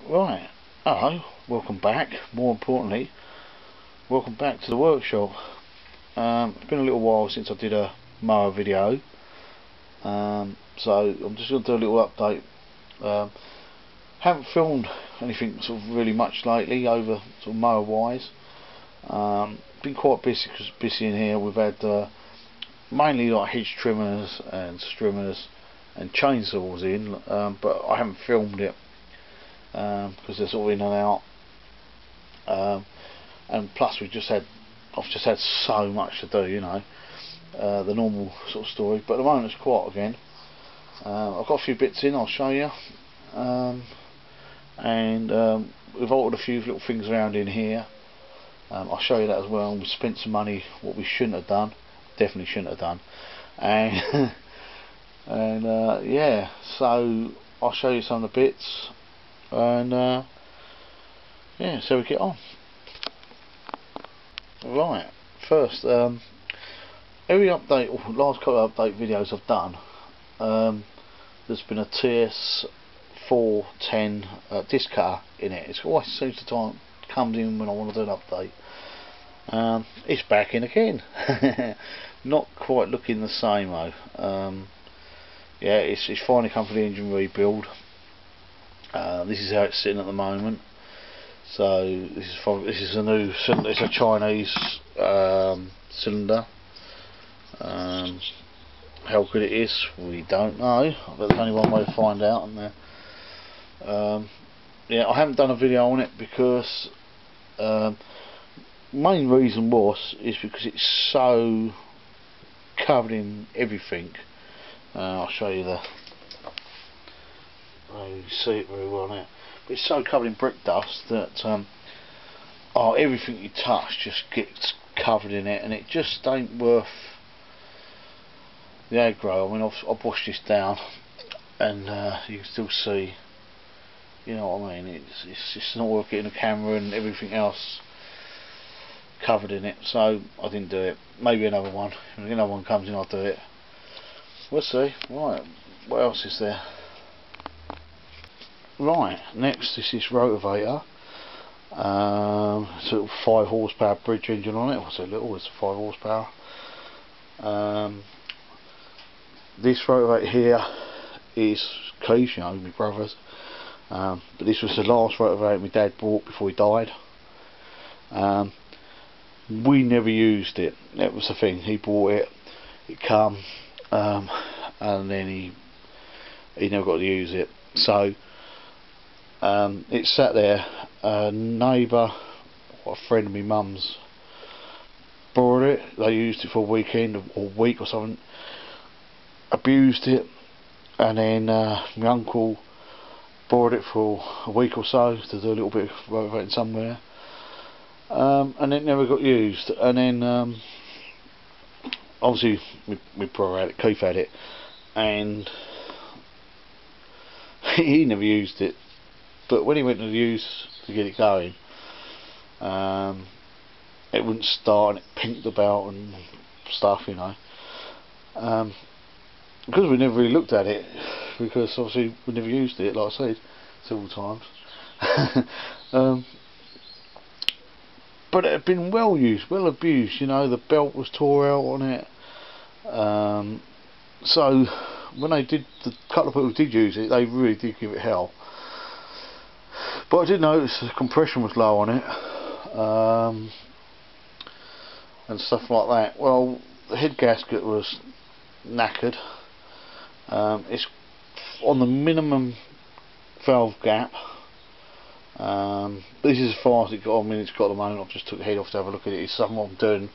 Right, hello, welcome back. More importantly, welcome back to the workshop. It's been a little while since I did a mower video, so I'm just going to do a little update. Haven't filmed anything sort of really much lately over sort of mower wise. Been quite busy in here. We've had mainly like hedge trimmers and strimmers and chainsaws in, but I haven't filmed it because they're sort of in and out, and plus I've just had so much to do, the normal sort of story. But at the moment it's quiet again. I've got a few bits in, I'll show you, and we've altered a few little things around in here. I'll show you that as well. We spent some money what we shouldn't have done, definitely shouldn't have done, and yeah, so I'll show you some of the bits, and yeah, so we get on. Right, first, every update, or last couple of update videos I've done, there's been a TS410 disc cutter in it. It always seems to time comes in when I want to do an update. It's back in again. Not quite looking the same though. Yeah, it's finally come for the engine rebuild. This is how it's sitting at the moment. So this is a new cylinder. It's a Chinese cylinder. How good it is, we don't know, but there's only one way to find out. And yeah, I haven't done a video on it because main reason is because it's so covered in everything. I'll show you you see it very well now. But it's so covered in brick dust that everything you touch just gets covered in it, and it just ain't worth the aggro. I mean, I've washed this down, and you can still see, you know what I mean. It's just not worth getting a camera and everything else covered in it. So I didn't do it. Maybe another one. When another one comes in, I'll do it. We'll see. Right, what else is there? Right, next is this Rotavator. Sort of 5 horsepower bridge engine on it. What's it little? It's 5 horsepower. This Rotavator here is Keys, my brother's. But this was the last Rotavator my dad bought before he died. We never used it. That was the thing. He bought it. It come, and then he never got to use it. So it sat there. A neighbour, or a friend of my mum's, borrowed it. They used it for a weekend or week or something. Abused it, and then my uncle borrowed it for a week or so to do a little bit of rotavating somewhere, and it never got used. And then obviously my brother had it, Keith had it, and he never used it. But when he went to get it going, it wouldn't start, and it pinked about and stuff, because we never really looked at it, because obviously we never used it, like I said several times. But it had been well used, well abused. The belt was tore out on it. So when they did, the couple of people who did use it, they really did give it hell. But I did notice the compression was low on it, and stuff like that. Well, the head gasket was knackered. It's on the minimum valve gap. This is as far as it got. I mean, it's got at the moment. I've just took the head off to have a look at it. It's something I'm doing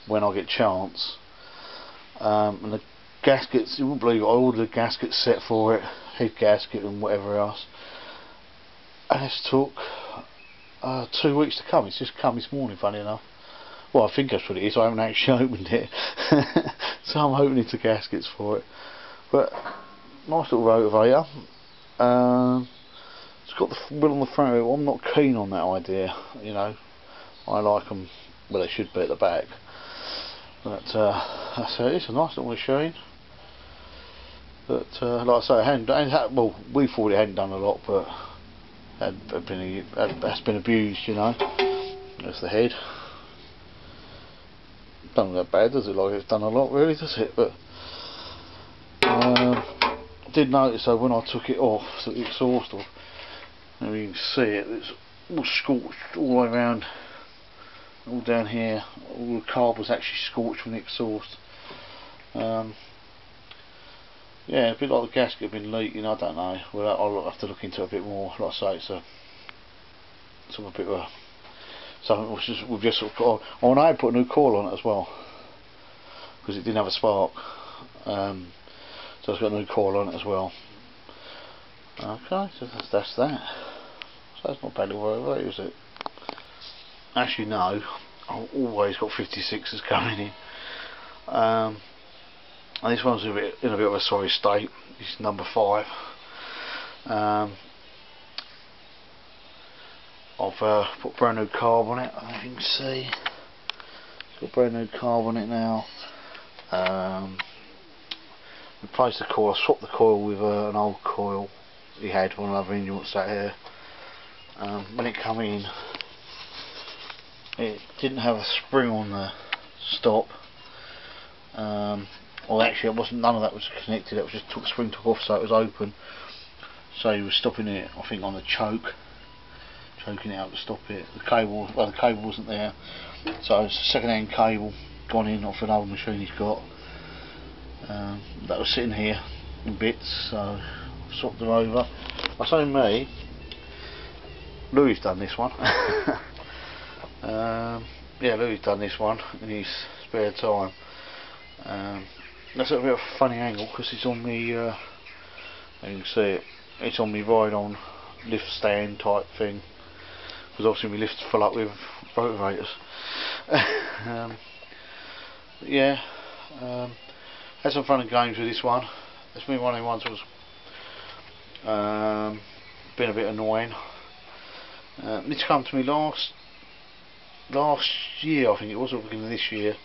when I get a chance. And the gaskets, you wouldn't believe it, I ordered a gasket set for it, head gasket and whatever else. And it's took 2 weeks to come. It's just come this morning, funny enough. Well, I think that's what it is. I haven't actually opened it. So I'm hoping it's the gaskets for it. But nice little Rotavator. It's got the wheel on the front of it. Well, I'm not keen on that idea. I like them where they should be at the back. But that's how it is. A nice little machine. But like I say, well, we thought it hadn't done a lot, but that's been abused, you know. That's the head. Doesn't look that bad, does it? Like it's done a lot, really, does it? But I did notice though when I took it off, so the exhaust off, and you can see it, it's all scorched all the way around, all down here. All the carb was actually scorched from the exhaust. Yeah, a bit like the gasket had been leaking. I don't know. Well, I'll have to look into it a bit more. Like I say, it's a sort of a bit of a something we've just sort of got. Oh, and I had put a new coil on it as well because it didn't have a spark. So it's got a new coil on it as well. Okay, so that's that. So that's not bad all right, is it? Actually, no. I've always got 56s coming in. And this one's in a bit of a sorry state. It's number 5. I've put brand new carb on it. I don't know if you can see. It's got brand new carb on it now. Replaced the coil. I swapped the coil with an old coil he had on another engine that sat here. When it come in, it didn't have a spring on the stop. Well, actually, it wasn't. None of that was connected. It was just the spring took off, so it was open. So he was stopping it, I think, on the choke, choking it out to stop it. The cable, well, the cable wasn't there, so it's a second-hand cable gone in off an old machine he's got. That was sitting here in bits, so I've swapped them over. I say me. Louis done this one. Yeah, Louis done this one in his spare time. That's a bit of a funny angle because it's on me. You can see it. It's on me ride-on lift stand type thing. Because obviously my lift's full up with rotavators. Yeah, had some fun and games with this one. It's been one of the ones that was been a bit annoying. This come to me last year, I think it was, or beginning of this year,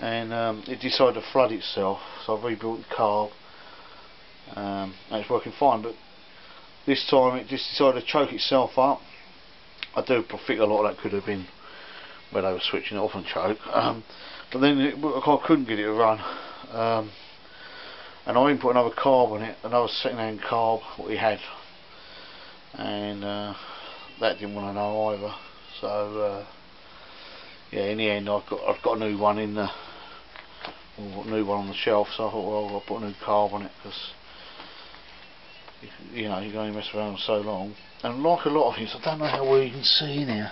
and it decided to flood itself, so I rebuilt the carb, and it's working fine. But this time it just decided to choke itself up. I do think a lot of that could have been where they were switching it off and choke, but then I couldn't get it to run, and I even put another carb on it, another second-hand carb what he had, and that didn't want to know either. So yeah, in the end I've got a new one in the new one on the shelf. So I thought, well, I'll put a new carb on it because you know, you can only mess around so long. And like a lot of things, I don't know how well you can see in here,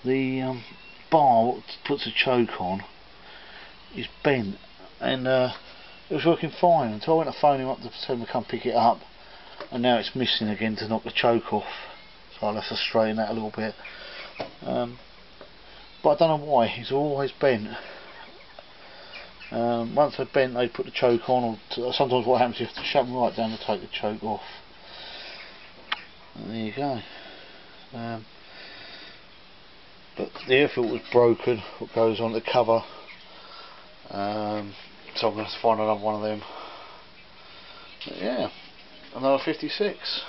the bar that puts a choke on is bent, and it was working fine until I went to phone him up to tell him to come pick it up, and now it's missing again to knock the choke off. So I'll have to straighten that a little bit. But I don't know why, it's always bent. Once they're bent, they put the choke on, or sometimes what happens, you have to shut them right down to take the choke off. And there you go. But the air filter was broken, what goes on the cover. So I'm going to have to find another one of them. But yeah, another 56.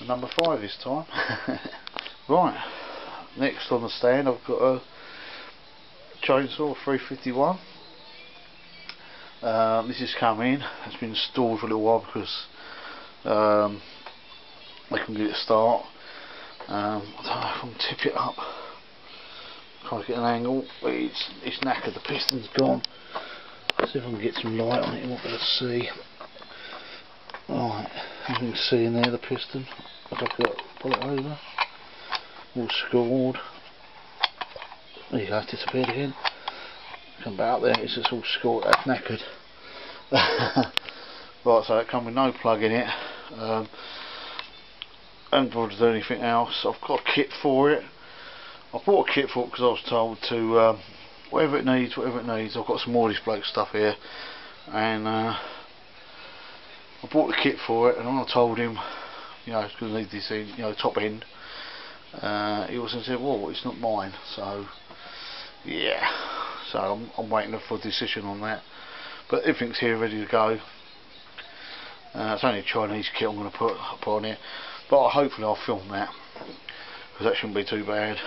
Number 5 this time. Right, next on the stand I've got a chainsaw 351. This has come in, it's been stored for a little while because I couldn't get it to start. I don't know if I can tip it up, try to get an angle, but it's knackered, the piston's gone. Let's see if I can get some light on it, you won't be able to see. Right, you can see in there the piston. I've got to pull it over. All scored. There you go, it's disappeared again. Come back up there, it's just all scored, that's knackered. Right, so it comes with no plug in it. I haven't bothered to do anything else. I've got a kit for it. I bought a kit for it because I was told to whatever it needs. I've got some more of this bloke stuff here, and I bought the kit for it. And when I told him, you know, it's going to need this, you know, top end, he also said, well, it's not mine. So yeah, so I'm waiting for a decision on that. But everything's here ready to go. It's only a Chinese kit I'm going to put on here. but hopefully I'll film that, because that shouldn't be too bad.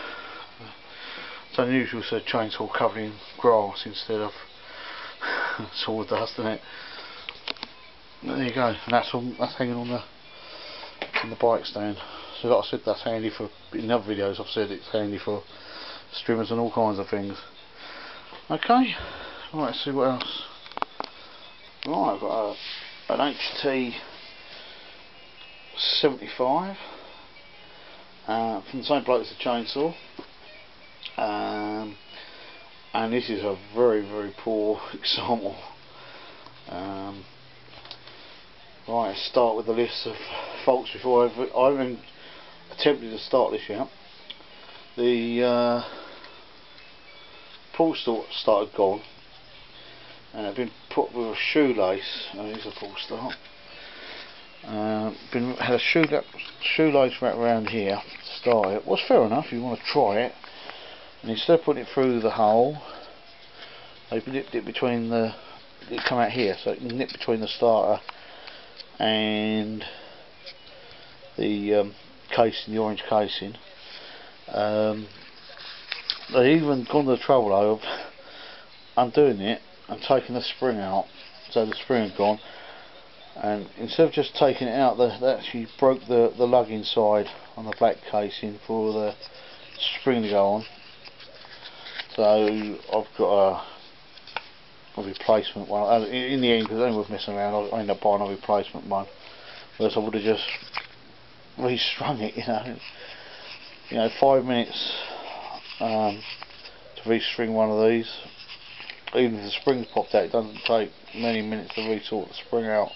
It's unusual to see a chainsaw covered in grass instead of sawdust, isn't it? But there you go, and that's hanging on the bike stand. So like I said, that's handy for, in other videos I've said it's handy for strimmers and all kinds of things. Okay, right, let's see what else. Right, I've got an HT 75 from the same bloke as the chainsaw, and this is a very poor example. Right, let's start with the list of faults before I even attempted to start this yet. The pull started gone, and I've been put with a shoelace. Oh, here's a pull start. Had a shoelace wrapped around here to start it. Was fair enough if you want to try it. And instead of putting it through the hole, they've nipped it between it come out here, so it can nip between the starter and the casing, the orange casing. They've even gone to the trouble of undoing it and taking the spring out, so the spring had gone, and instead of just taking it out, they actually broke the lug inside on the black casing for the spring to go on. So I've got a replacement one. In the end, because I ain't worth messing around, I ended up buying a replacement one. Whereas I would have just restrung it, you know, 5 minutes to restring one of these. Even if the spring's popped out, it doesn't take many minutes to resort the spring out.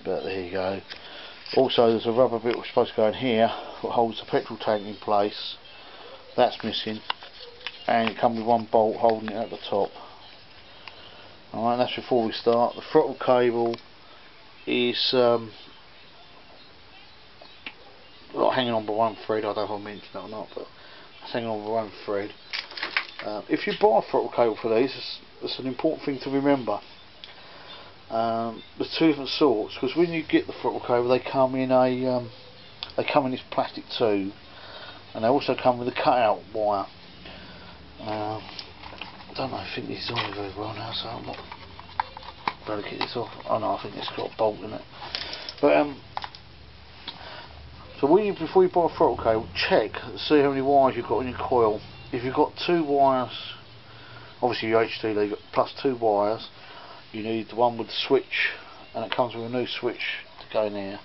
But there you go. Also, there's a rubber bit which is supposed to go in here that holds the petrol tank in place. That's missing, and it comes with one bolt holding it at the top. Alright, that's before we start. The throttle cable is not hanging on by one thread. I don't know if I mentioned that or not, but it's hanging on by one thread. If you buy a throttle cable for these, it's an important thing to remember. There's two different sorts, because when you get the throttle cable, they come in this plastic tube, and they also come with a cut-out wire. I don't know. I think this is on very well now, so I'm not. Better get this off. Oh no, I think it's got a bolt in it. But so before you buy a throttle cable, check to see how many wires you've got in your coil. If you've got 2 wires, obviously your HT lead plus 2 wires, you need the one with the switch, and it comes with a new switch to go in there.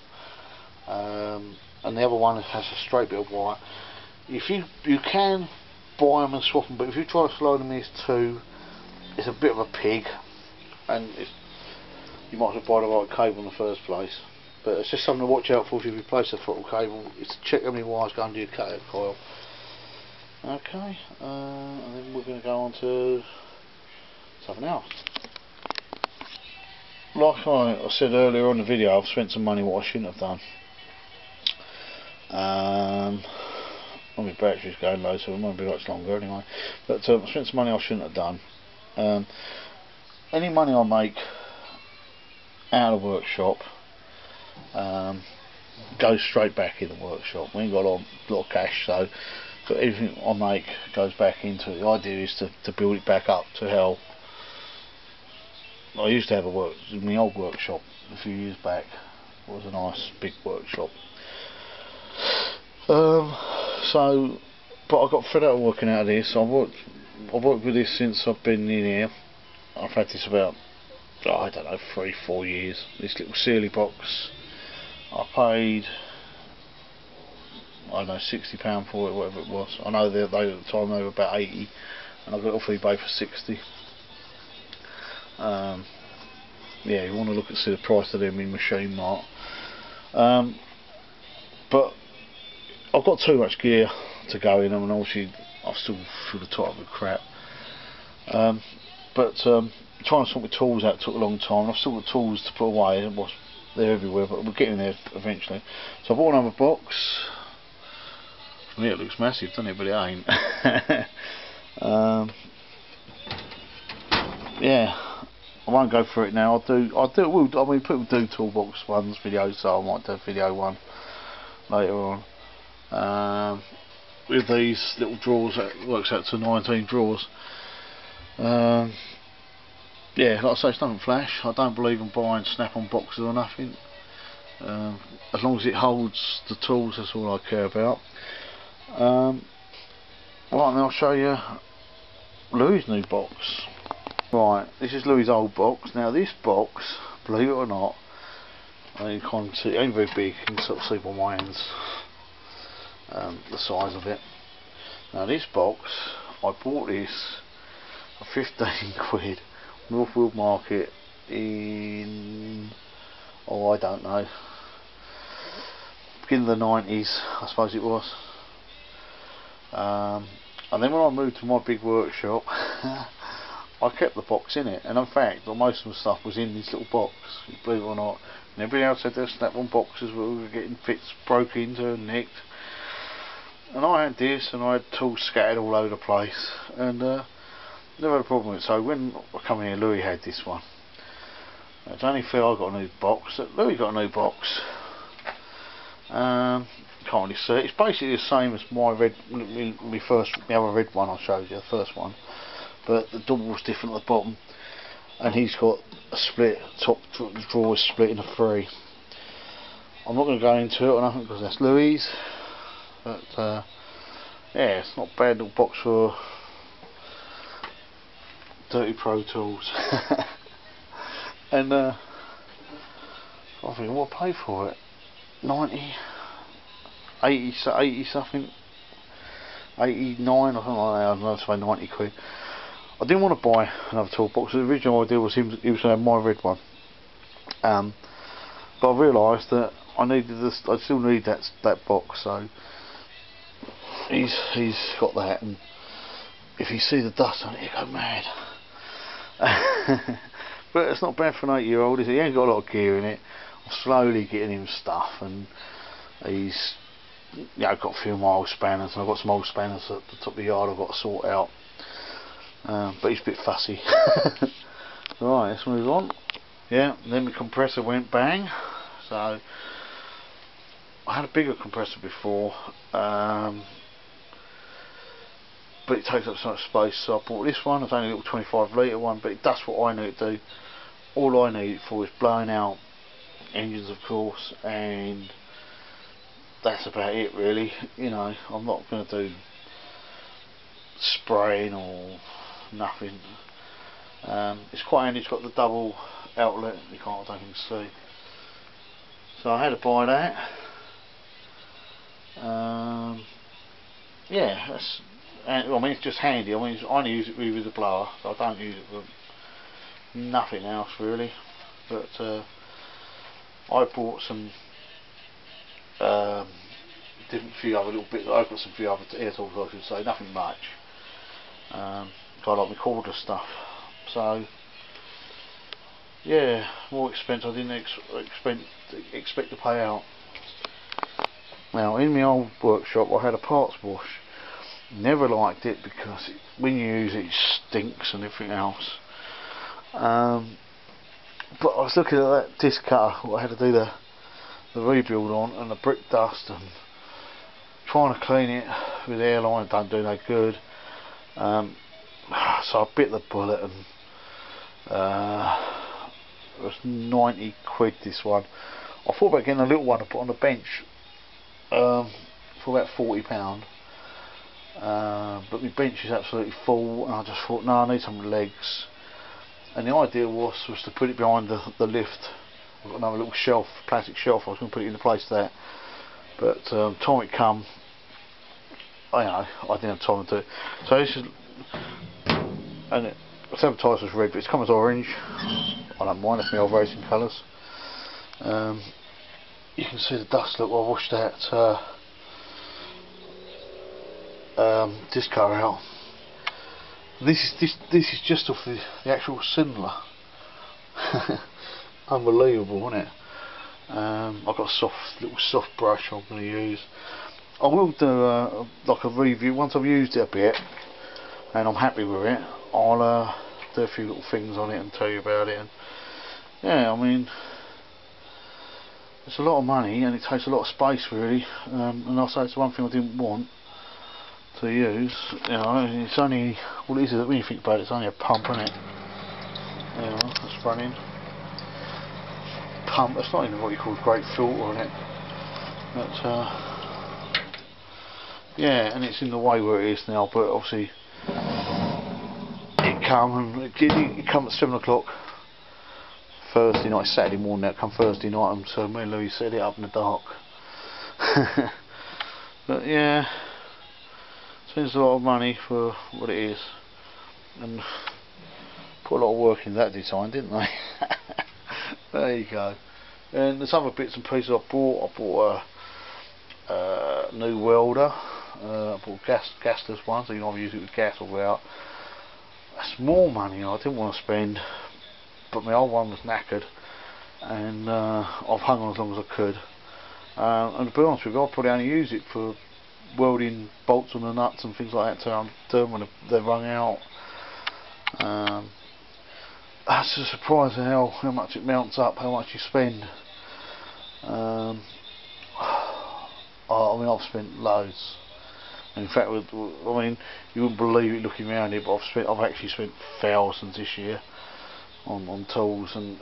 And the other one has a straight bit of wire. If you can buy them and swap them, but if you try to slide them these 2, it's a bit of a pig, and you might as well buy the right cable in the first place. But it's just something to watch out for if you replace the throttle cable, is to check how many wires go under your cut-out coil. Okay, and then we're going to go on to something else. Like I said earlier on in the video, I've spent some money what I shouldn't have done. My battery's going low, so it won't be much longer anyway. But I spent some money I shouldn't have done. Any money I make out of the workshop goes straight back in the workshop. We ain't got a lot of cash, so but everything I make goes back into it. The idea is to build it back up to how I used to have in my old workshop a few years back. It was a nice big workshop. So, but I got fed up working out of this. I've worked with this since I've been in here. I've had this about, I don't know, 3-4 years. This little Sealy box, I paid, I don't know, £60 for it, whatever it was. I know they at the time they were about 80, and I got it off eBay for 60. Yeah, you want to look at see the price of them in Machine Mart. But I've got too much gear to go in them, and obviously I still feel the top of the crap. But trying to sort my tools out took a long time. I've still got tools to put away. They're everywhere, but we're getting there eventually. So I bought another box. For me it looks massive, doesn't it? But it ain't. Yeah. I won't go through it now. I mean, people do toolbox ones videos, so I might do a video one later on. With these little drawers, that works out to 19 drawers. Yeah, like I say, it's nothing flash. I don't believe in buying snap-on boxes or nothing. As long as it holds the tools, that's all I care about. Right, now I'll show you Louis' new box. Right, this is Louis' old box. Now this box, believe it or not, you can't see, it ain't very big, you can sort of see by my hands the size of it. Now this box, I bought this for 15 quid, Northfield Market in, oh I don't know, beginning of the 90s I suppose it was. And then when I moved to my big workshop I kept the box in it, and in fact most of the stuff was in this little box, believe it or not. And everybody else had their snap-on boxes where we were getting fits broke into and nicked, and I had this, and I had tools scattered all over the place, and never had a problem with it. So when I come in here, Louis had this one. It's only fair I got a new box. Louis got a new box. Can't really see it. It's basically the same as my red, the other red one I showed you, the first one, but the door was different at the bottom, and he's got a split top drawer is split into 3. I'm not going to go into it or nothing because that's Louis, but yeah, it's not a bad little box for dirty Pro Tools. And I think what I paid for it, 80 something, 89 or something like that. I don't know, it's about 90 quid. I didn't want to buy another toolbox. The original idea was he was going to have my red one, but I realised that I still need that box, so he's got that, and if you see the dust on it you go mad. But it's not bad for an 8-year-old, is it? He ain't got a lot of gear in it. I'm slowly getting him stuff, and he's got a few more old spanners, and I've got some old spanners at the top of the yard I've got to sort out. But he's a bit fussy. Right, let's move on. Yeah, then the compressor went bang. So I had a bigger compressor before, but it takes up so much space, so I bought this one. It's only a little 25 litre one, but it does what I need it to do. All I need it for is blowing out engines, of course, and that's about it really. You know, I'm not going to do spraying or nothing. It's quite handy, it's got the double outlet, you can't, I don't think, see. So I had to buy that. Yeah, that's, I mean, it's just handy. I mean, I only use it really with the blower, so I don't use it for nothing else really. But I bought some few other little bits. I've got some few other air tools, I should say, nothing much. Got like my cordless stuff. So yeah, more expensive. I didn't expect to pay out. Now in my old workshop I had a parts wash. Never liked it because when you use it, it stinks and everything else. But I was looking at that disc cutter what I had to do the rebuild on, and the brick dust, and trying to clean it with airline don't do no good. So I bit the bullet, and it was 90 quid this one. I thought about getting a little one to put on the bench for about £40, but my bench is absolutely full, and I just thought, no, I need some legs. And the idea was to put it behind the lift. I've got another little shelf, plastic shelf. I was going to put it in the place there, but time it come, I didn't have time to do it. So this is, and it's advertised as red, but it's come as orange. I don't mind, it's my old racing colours. You can see the dust. Look, I washed that disc cover out. This is just off the actual cylinder. Unbelievable, isn't it? I've got a little soft brush I'm going to use. I will do like a review once I've used it a bit and I'm happy with it. I'll do a few little things on it and tell you about it. And yeah, I mean, it's a lot of money and it takes a lot of space really, and I'll say it's one thing I didn't want to use. You know, it's only, well, it is, when you think about it, it's only a pump, isn't it? You know, that's running pump. It's not even what you call a great filter on it, but yeah, and it's in the way where it is now. But obviously, it come at 7 o'clock Thursday night, Saturday morning. That come Thursday night, and so me and Louis set it up in the dark. But yeah, spends a lot of money for what it is, and put a lot of work in that design, didn't they? There you go. And there's other bits and pieces I bought. I bought a new welder. I bought a gasless one, so you can either use it with gas or without. That's more money I didn't want to spend, but my old one was knackered, and I've hung on as long as I could. And to be honest with you, I'll probably only use it for welding bolts on the nuts and things like that to them when they're wrung out. That's just surprising how much it mounts up, how much you spend. I mean, I've spent loads. In fact, I mean, you wouldn't believe it looking around here, but I've actually spent thousands this year on tools, and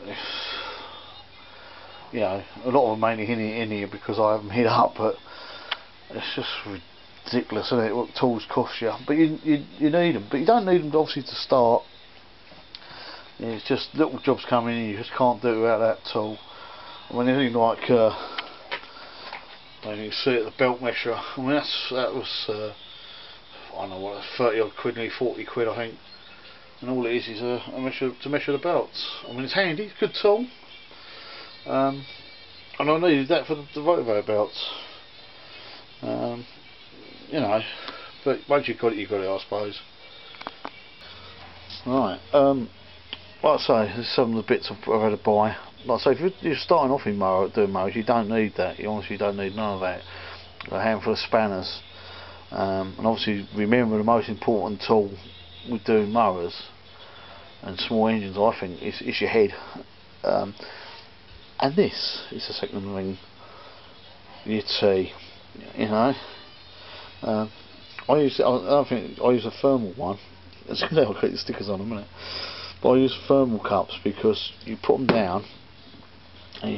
you know, a lot of them mainly in here because I haven't hit up, but it's just ridiculous, isn't it, what tools cost you? But you need them, but you don't need them obviously to start. It's just little jobs come in and you just can't do it without that tool. I mean, anything like you can see it, the belt measure. I mean, that was I don't know what, 30 odd quid, nearly 40 quid I think. And all it is a measure to measure the belts. I mean, it's handy, it's a good tool. And I needed that for the Rotavator belts. You know, but once you've got it, I suppose. Right. Like I say, there's some of the bits I've had to buy. Like I say, if you're starting off in doing mowers, you don't need that. You honestly don't need none of that. A handful of spanners, and obviously remember the most important tool with doing mowers and small engines, I think, is your head. And this is the second thing you'd see. You know, I use a thermal one. It's going to keep the stickers on a minute. But I use thermal cups because you put them down, and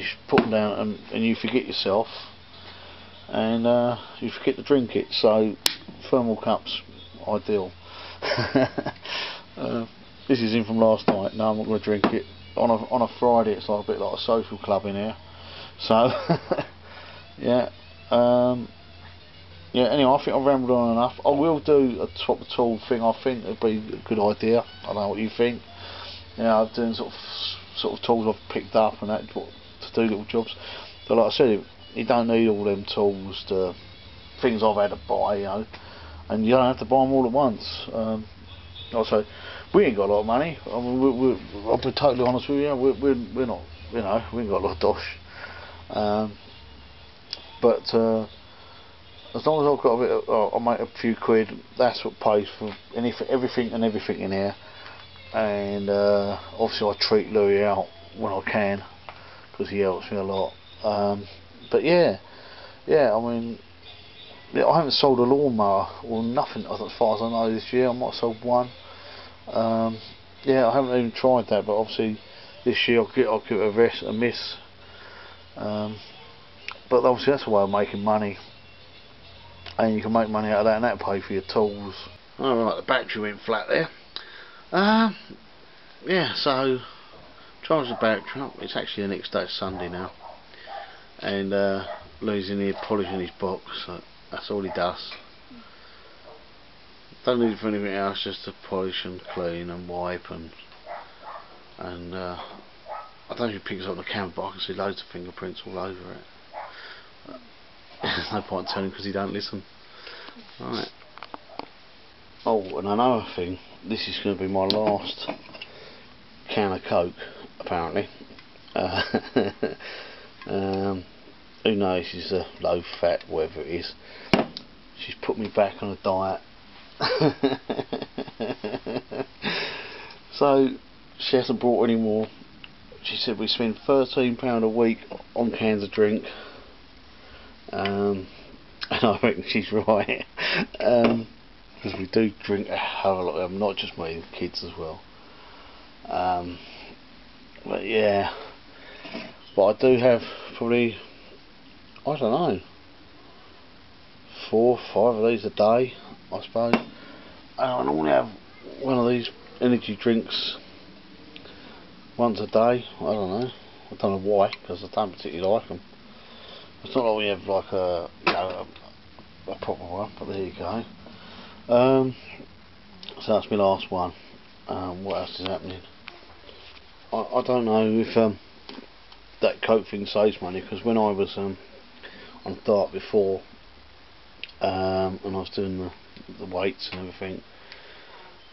you forget yourself, and you forget to drink it. So thermal cups, ideal. This is in from last night. No, I'm not going to drink it. On a Friday, it's like a bit like a social club in here. So yeah. Yeah, anyway, I think I've rambled on enough. I will do a swap the tool thing. I think it'd be a good idea. I don't know what you think. Yeah, I'm doing sort of tools I've picked up and that to do little jobs. But like I said, you don't need all them tools to things I've had to buy, you know, and you don't have to buy them all at once. Like I say, we ain't got a lot of money. I mean, I'll be totally honest with you. We're not, you know, we ain't got a lot of dosh. But as long as I've got a bit of, I'll make a few quid. That's what pays for everything in here. And obviously I treat Louis out when I can because he helps me a lot. But yeah, I mean, I haven't sold a lawnmower or nothing as far as I know this year. I might have sold one. Yeah, I haven't even tried that, but obviously this year I'll give it a miss. But obviously that's a way of making money, and you can make money out of that, and that'll pay for your tools. Alright, the battery went flat there. Yeah, so charge the battery up. It's actually the next day, Sunday now, and Louis in here polishing his box, so that's all he does. Don't need it for anything else, just to polish and clean and wipe and I don't know if he picks up on the camera, but I can see loads of fingerprints all over it. There's no point telling him because he don't listen. Right. Oh, and another thing, this is going to be my last can of Coke, apparently. Who knows, she's a low fat, whatever it is. She's put me back on a diet. So she hasn't brought any more. She said we spend £13 a week on cans of drink, and I reckon she's right, because we do drink a hell of a lot of them, not just me, the kids as well. But yeah, but I do have probably, I don't know, 4 or 5 of these a day, I suppose. And I normally have one of these energy drinks once a day. I don't know. I don't know why, because I don't particularly like them. It's not like we have like a, you know, a proper one, but there you go. So that's my last one. What else is happening? I don't know if that Coke thing saves money, because when I was on diet before, and I was doing the weights and everything,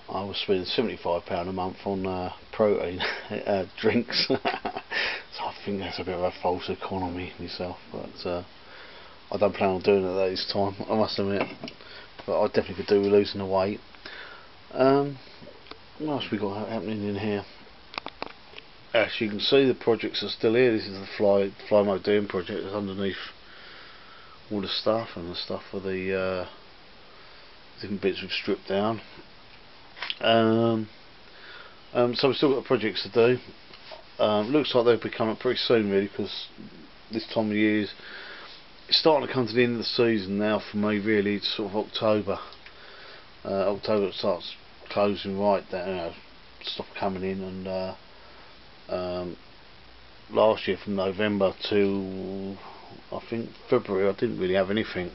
I was spending £75 a month on protein drinks. So I think that's a bit of a false economy myself, but I don't plan on doing it this time, I must admit. But I definitely could do with losing the weight. What else we got happening in here? As you can see, the projects are still here. This is the fly mode doing project that's underneath all the stuff, and the stuff for the different bits we've stripped down. So we've still got the projects to do. Looks like they'll be coming up pretty soon, really, because this time of year it's starting to come to the end of the season now for me. Really, it's sort of October. October starts closing right down, you know, stuff coming in, and last year from November to I think February I didn't really have anything,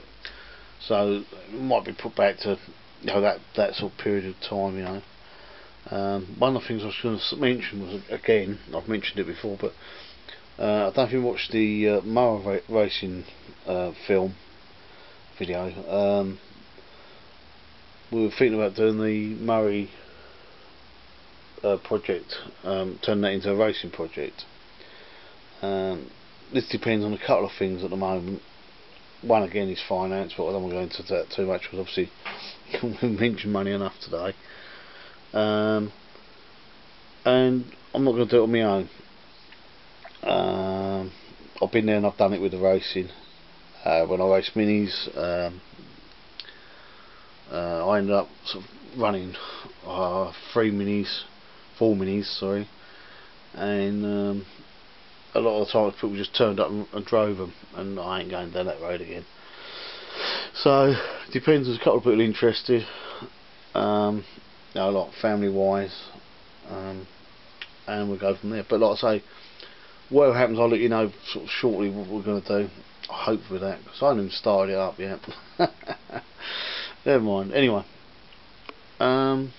so it might be put back to, you know, that sort of period of time, you know. One of the things I was going to mention was, again, I've mentioned it before, but I don't know if you watched the Mower racing film video. We were thinking about doing the Murray project, turning that into a racing project. This depends on a couple of things at the moment. One, again, is finance, but I don't want to go into that too much, because obviously we mentioned money enough today. And I'm not going to do it on my own. I've been there and I've done it with the racing. When I raced minis, I ended up sort of running 4 minis, sorry, and a lot of the time people just turned up and drove them, and I ain't going down that road again. So it depends. There's a couple of people interested, you know, a lot family wise, and we'll go from there. But like I say, whatever happens, I'll let you know sort of shortly what we're going to do. I hope with that, because I haven't even started it up yet. Never mind. Anyway, trying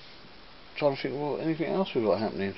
to think what anything else we've got happening.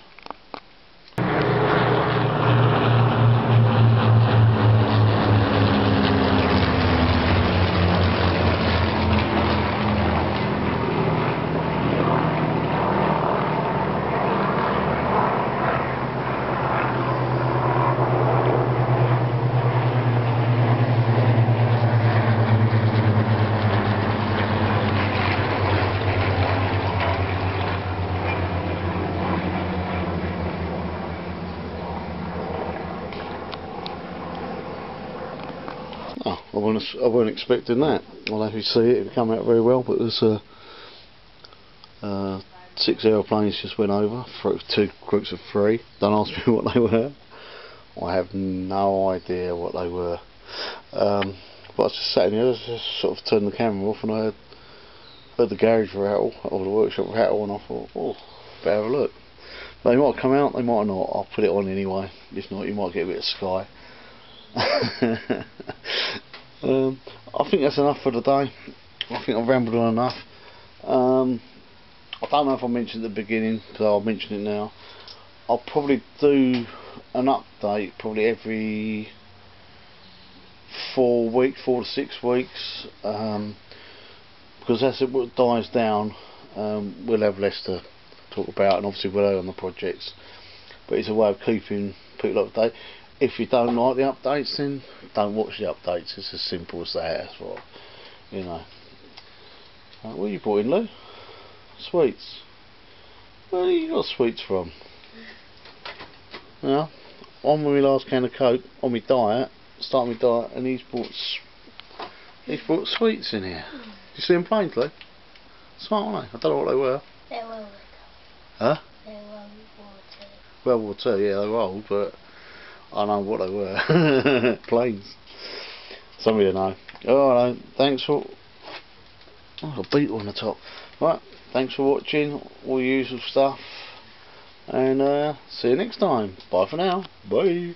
Oh, I wasn't expecting that. I'll have to see it. It come out very well, but there's 6 aeroplanes just went over for 2 groups of 3. Don't ask me what they were. I have no idea what they were. But I was just sat in here, I just sort of turned the camera off, and I heard the garage rattle, or the workshop rattle, and I thought, oh, better have a look. They might come out, they might not. I'll put it on anyway. If not, you might get a bit of sky. I think that's enough for today. I think I've rambled on enough. I don't know if I mentioned at the beginning, so I'll mention it now. I'll probably do an update probably every 4 to 6 weeks, because as it dies down, we'll have less to talk about, and obviously we'll on the projects. But it's a way of keeping people up to date. If you don't like the updates, then don't watch the updates. It's as simple as that. That's what, you know. What you brought in, Lou? Sweets. Where you got sweets from? Yeah, on my last can of Coke, on my diet, starting my diet, and he's brought sweets in here. You see them plainly? Smart, aren't they? I don't know what they were. They're World War II. Huh? They're World War II. World War II, yeah, they were old, but I don't know what they were. Planes. Some of you know. Alright, thanks for... Oh, a beetle on the top. Right, thanks for watching, all the usual stuff. And see you next time. Bye for now. Bye.